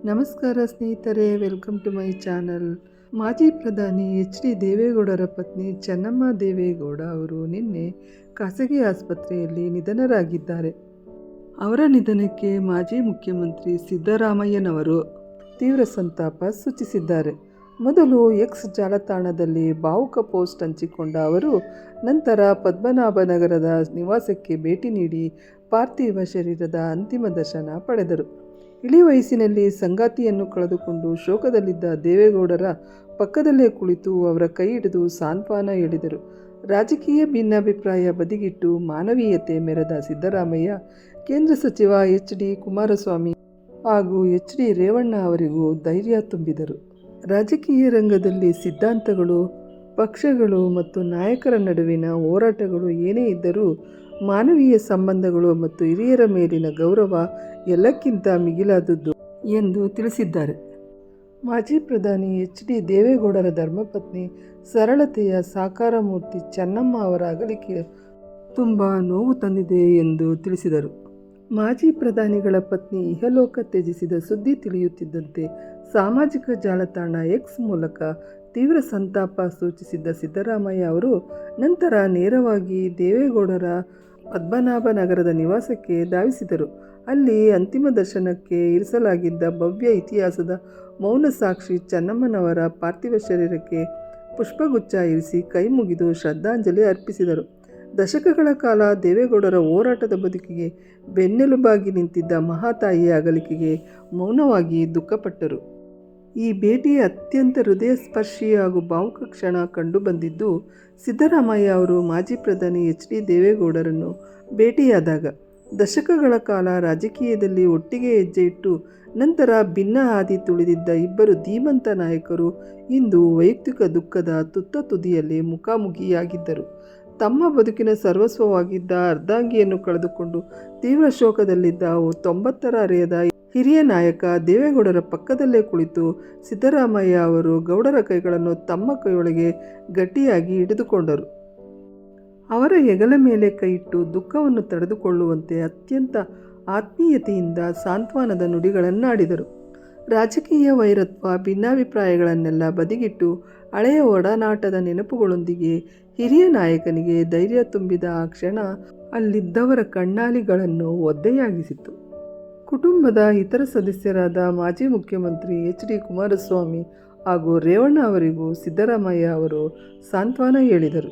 ನಮಸ್ಕಾರ ಸ್ನೇಹಿತರೆ, welcome to my channel. ಮಾಜಿ ಪ್ರಧಾನಿ ಎಚ್.ಡಿ. ದೇವೇಗೌಡರ ಪತ್ನಿ ಚೆನ್ನಮ್ಮ ದೇವೇಗೌಡ ಅವರು ನಿನ್ನೆ ಖಾಸಗಿ ಆಸ್ಪತ್ರೆಯಲ್ಲಿ ನಿಧನರಾಗಿದ್ದಾರೆ. ಅವರ ನಿಧನಕ್ಕೆ ಮಾಜಿ ಮುಖ್ಯಮಂತ್ರಿ ಸಿದ್ದರಾಮಯ್ಯನವರು ತೀವ್ರ ಸಂತಾಪ ಸೂಚಿಸಿದ್ದಾರೆ. ಮೊದಲು ಎಕ್ಸ್ ಜಾಲತಾಣದಲ್ಲಿ ಭಾವುಕ ಪೋಸ್ಟ್ ಹಂಚಿಕೊಂಡ ಅವರು ನಂತರ ಪದ್ಮನಾಭನಗರದ ನಿವಾಸಕ್ಕೆ ಭೇಟಿ ನೀಡಿ ಪಾರ್ಥಿವ ಶರೀರದ ಅಂತಿಮ ದರ್ಶನ ಪಡೆದರು. ಇಳಿ ವಯಸ್ಸಿನಲ್ಲಿ ಸಂಗಾತಿಯನ್ನು ಕಳೆದುಕೊಂಡು ಶೋಕದಲ್ಲಿದ್ದ ದೇವೇಗೌಡರ ಪಕ್ಕದಲ್ಲೇ ಕುಳಿತು ಅವರ ಕೈ ಹಿಡಿದು ಸಾಂತ್ವನ ಹೇಳಿದರು. ರಾಜಕೀಯ ಭಿನ್ನಾಭಿಪ್ರಾಯ ಬದಿಗಿಟ್ಟು ಮಾನವೀಯತೆ ಮೆರೆದ ಸಿದ್ದರಾಮಯ್ಯ ಕೇಂದ್ರ ಸಚಿವ ಎಚ್.ಡಿ. ಕುಮಾರಸ್ವಾಮಿ ಹಾಗೂ ಎಚ್.ಡಿ. ರೇವಣ್ಣ ಅವರಿಗೂ ಧೈರ್ಯ ತುಂಬಿದರು. ರಾಜಕೀಯ ರಂಗದಲ್ಲಿ ಸಿದ್ಧಾಂತಗಳು, ಪಕ್ಷಗಳು ಮತ್ತು ನಾಯಕರ ನಡುವಿನ ಹೋರಾಟಗಳು ಏನೇ ಇದ್ದರೂ ಮಾನವೀಯ ಸಂಬಂಧಗಳು ಮತ್ತು ಹಿರಿಯರ ಮೇಲಿನ ಗೌರವ ಎಲ್ಲಕ್ಕಿಂತ ಮಿಗಿಲಾದದ್ದು ಎಂದು ತಿಳಿಸಿದ್ದಾರೆ. ಮಾಜಿ ಪ್ರಧಾನಿ ಎಚ್.ಡಿ. ದೇವೇಗೌಡರ ಧರ್ಮಪತ್ನಿ, ಸರಳತೆಯ ಸಾಕಾರ ಮೂರ್ತಿ ಚೆನ್ನಮ್ಮ ಅವರ ಅಗಲಿಕೆ ತುಂಬ ನೋವು ತಂದಿದೆ ಎಂದು ತಿಳಿಸಿದರು. ಮಾಜಿ ಪ್ರಧಾನಿಗಳ ಪತ್ನಿ ಇಹಲೋಕ ತ್ಯಜಿಸಿದ ಸುದ್ದಿ ತಿಳಿಯುತ್ತಿದ್ದಂತೆ ಸಾಮಾಜಿಕ ಜಾಲತಾಣ ಎಕ್ಸ್ ಮೂಲಕ ತೀವ್ರ ಸಂತಾಪ ಸೂಚಿಸಿದ್ದ ಸಿದ್ದರಾಮಯ್ಯ ಅವರು ನಂತರ ನೇರವಾಗಿ ದೇವೇಗೌಡರ ಪದ್ಮನಾಭನಗರದ ನಿವಾಸಕ್ಕೆ ಧಾವಿಸಿದರು. ಅಲ್ಲಿ ಅಂತಿಮ ದರ್ಶನಕ್ಕೆ ಇರಿಸಲಾಗಿದ್ದ ಭವ್ಯ ಇತಿಹಾಸದ ಮೌನ ಸಾಕ್ಷಿ ಚೆನ್ನಮ್ಮನವರ ಪಾರ್ಥಿವ ಶರೀರಕ್ಕೆ ಪುಷ್ಪಗುಚ್ಛ ಇರಿಸಿ ಕೈ ಮುಗಿದು ಶ್ರದ್ಧಾಂಜಲಿ ಅರ್ಪಿಸಿದರು. ದಶಕಗಳ ಕಾಲ ದೇವೇಗೌಡರ ಹೋರಾಟದ ಬದುಕಿಗೆ ಬೆನ್ನೆಲುಬಾಗಿ ನಿಂತಿದ್ದ ಮಹಾತಾಯಿಯ ಅಗಲಿಕೆಗೆ ಮೌನವಾಗಿ ದುಃಖಪಟ್ಟರು. ಈ ಭೇಟಿ ಅತ್ಯಂತ ಹೃದಯಸ್ಪರ್ಶಿ ಹಾಗೂ ಭಾವುಕ ಕ್ಷಣ ಕಂಡುಬಂದಿದ್ದು ಸಿದ್ದರಾಮಯ್ಯ ಅವರು ಮಾಜಿ ಪ್ರಧಾನಿ ಎಚ್.ಡಿ. ದೇವೇಗೌಡರನ್ನು ಭೇಟಿಯಾದಾಗ. ದಶಕಗಳ ಕಾಲ ರಾಜಕೀಯದಲ್ಲಿ ಒಟ್ಟಿಗೆ ಹೆಜ್ಜೆ ಇಟ್ಟು ನಂತರ ಭಿನ್ನ ಹಾದಿ ತುಳಿದಿದ್ದ ಇಬ್ಬರು ಧೀಮಂತ ನಾಯಕರು ಇಂದು ವೈಯಕ್ತಿಕ ದುಃಖದ ತುತ್ತ ತುದಿಯಲ್ಲಿ ಮುಖಾಮುಖಿಯಾಗಿದ್ದರು. ತಮ್ಮ ಬದುಕಿನ ಸರ್ವಸ್ವವಾಗಿದ್ದ ಅರ್ಧಾಂಗಿಯನ್ನು ಕಳೆದುಕೊಂಡು ತೀವ್ರ ಶೋಕದಲ್ಲಿದ್ದ 90ರ ಹರೆಯದ ಹಿರಿಯ ನಾಯಕ ದೇವೇಗೌಡರ ಪಕ್ಕದಲ್ಲೇ ಕುಳಿತು ಸಿದ್ದರಾಮಯ್ಯ ಅವರು ಗೌಡರ ಕೈಗಳನ್ನು ತಮ್ಮ ಕೈಯೊಳಗೆ ಗಟ್ಟಿಯಾಗಿ ಹಿಡಿದುಕೊಂಡರು. ಅವರ ಹೆಗಲ ಮೇಲೆ ಕೈಯಿಟ್ಟು ದುಃಖವನ್ನು ತಡೆದುಕೊಳ್ಳುವಂತೆ ಅತ್ಯಂತ ಆತ್ಮೀಯತೆಯಿಂದ ಸಾಂತ್ವನದ ನುಡಿಗಳನ್ನಾಡಿದರು. ರಾಜಕೀಯ ವೈರತ್ವ, ಭಿನ್ನಾಭಿಪ್ರಾಯಗಳನ್ನೆಲ್ಲ ಬದಿಗಿಟ್ಟು ಹಳೆಯ ಒಡನಾಟದ ನೆನಪುಗಳೊಂದಿಗೆ ಹಿರಿಯ ನಾಯಕನಿಗೆ ಧೈರ್ಯ ತುಂಬಿದ ಆ ಕ್ಷಣ ಅಲ್ಲಿದ್ದವರ ಕಣ್ಣಾಲಿಗಳನ್ನು ಒದ್ದೆಯಾಗಿಸಿತು. ಕುಟುಂಬದ ಇತರ ಸದಸ್ಯರಾದ ಮಾಜಿ ಮುಖ್ಯಮಂತ್ರಿ ಎಚ್.ಡಿ. ಕುಮಾರಸ್ವಾಮಿ ಹಾಗೂ ರೇವಣ್ಣ ಅವರಿಗೂ ಸಿದ್ದರಾಮಯ್ಯ ಅವರು ಸಾಂತ್ವನ ಹೇಳಿದರು.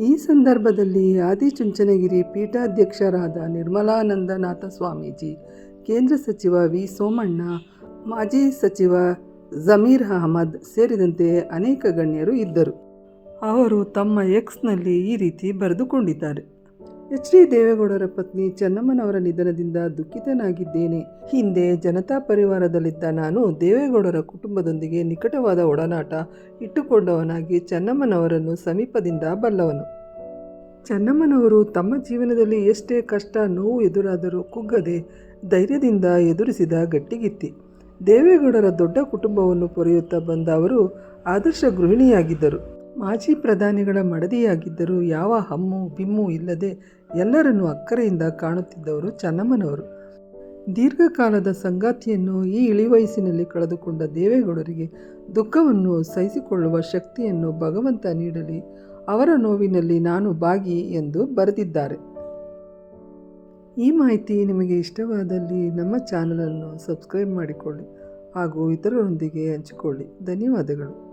ಈ ಸಂದರ್ಭದಲ್ಲಿ ಆದಿಚುಂಚನಗಿರಿ ಪೀಠಾಧ್ಯಕ್ಷರಾದ ನಿರ್ಮಲಾನಂದನಾಥ ಸ್ವಾಮೀಜಿ, ಕೇಂದ್ರ ಸಚಿವ ವಿ. ಸೋಮಣ್ಣ, ಮಾಜಿ ಸಚಿವ ಜಮೀರ್ ಅಹಮದ್ ಸೇರಿದಂತೆ ಅನೇಕ ಗಣ್ಯರು ಇದ್ದರು. ಅವರು ತಮ್ಮ ಎಕ್ಸ್ನಲ್ಲಿ ಈ ರೀತಿ ಬರೆದುಕೊಂಡಿದ್ದಾರೆ. ಎಚ್.ಡಿ. ದೇವೇಗೌಡರ ಪತ್ನಿ ಚೆನ್ನಮ್ಮನವರ ನಿಧನದಿಂದ ದುಃಖಿತನಾಗಿದ್ದೇನೆ. ಹಿಂದೆ ಜನತಾ ಪರಿವಾರದಲ್ಲಿದ್ದ ನಾನು ದೇವೇಗೌಡರ ಕುಟುಂಬದೊಂದಿಗೆ ನಿಕಟವಾದ ಒಡನಾಟ ಇಟ್ಟುಕೊಂಡವನಾಗಿ ಚೆನ್ನಮ್ಮನವರನ್ನು ಸಮೀಪದಿಂದ ಬಲ್ಲವನು. ಚೆನ್ನಮ್ಮನವರು ತಮ್ಮ ಜೀವನದಲ್ಲಿ ಎಷ್ಟೇ ಕಷ್ಟ ನೋವು ಎದುರಾದರೂ ಕುಗ್ಗದೆ ಧೈರ್ಯದಿಂದ ಎದುರಿಸಿದ ಗಟ್ಟಿಗಿತ್ತಿ. ದೇವೇಗೌಡರ ದೊಡ್ಡ ಕುಟುಂಬವನ್ನು ಪೊರೆಯುತ್ತಾ ಬಂದ ಅವರು ಆದರ್ಶ ಗೃಹಿಣಿಯಾಗಿದ್ದರು. ಮಾಜಿ ಪ್ರಧಾನಿಗಳ ಮಡದಿಯಾಗಿದ್ದರೂ ಯಾವ ಹಮ್ಮು ಬಿಮ್ಮು ಇಲ್ಲದೆ ಎಲ್ಲರನ್ನೂ ಅಕ್ಕರೆಯಿಂದ ಕಾಣುತ್ತಿದ್ದವರು ಚೆನ್ನಮ್ಮನವರು. ದೀರ್ಘಕಾಲದ ಸಂಗಾತಿಯನ್ನು ಈ ಇಳಿವಯಸ್ಸಿನಲ್ಲಿ ಕಳೆದುಕೊಂಡ ದೇವೇಗೌಡರಿಗೆ ದುಃಖವನ್ನು ಸಹಿಸಿಕೊಳ್ಳುವ ಶಕ್ತಿಯನ್ನು ಭಗವಂತ ನೀಡಲಿ, ಅವರ ನೋವಿನಲ್ಲಿ ನಾನು ಭಾಗಿ ಎಂದು ಬರೆದಿದ್ದಾರೆ. ಈ ಮಾಹಿತಿ ನಿಮಗೆ ಇಷ್ಟವಾದಲ್ಲಿ ನಮ್ಮ ಚಾನಲನ್ನು ಸಬ್ಸ್ಕ್ರೈಬ್ ಮಾಡಿಕೊಳ್ಳಿ ಹಾಗೂ ಇತರರೊಂದಿಗೆ ಹಂಚಿಕೊಳ್ಳಿ. ಧನ್ಯವಾದಗಳು.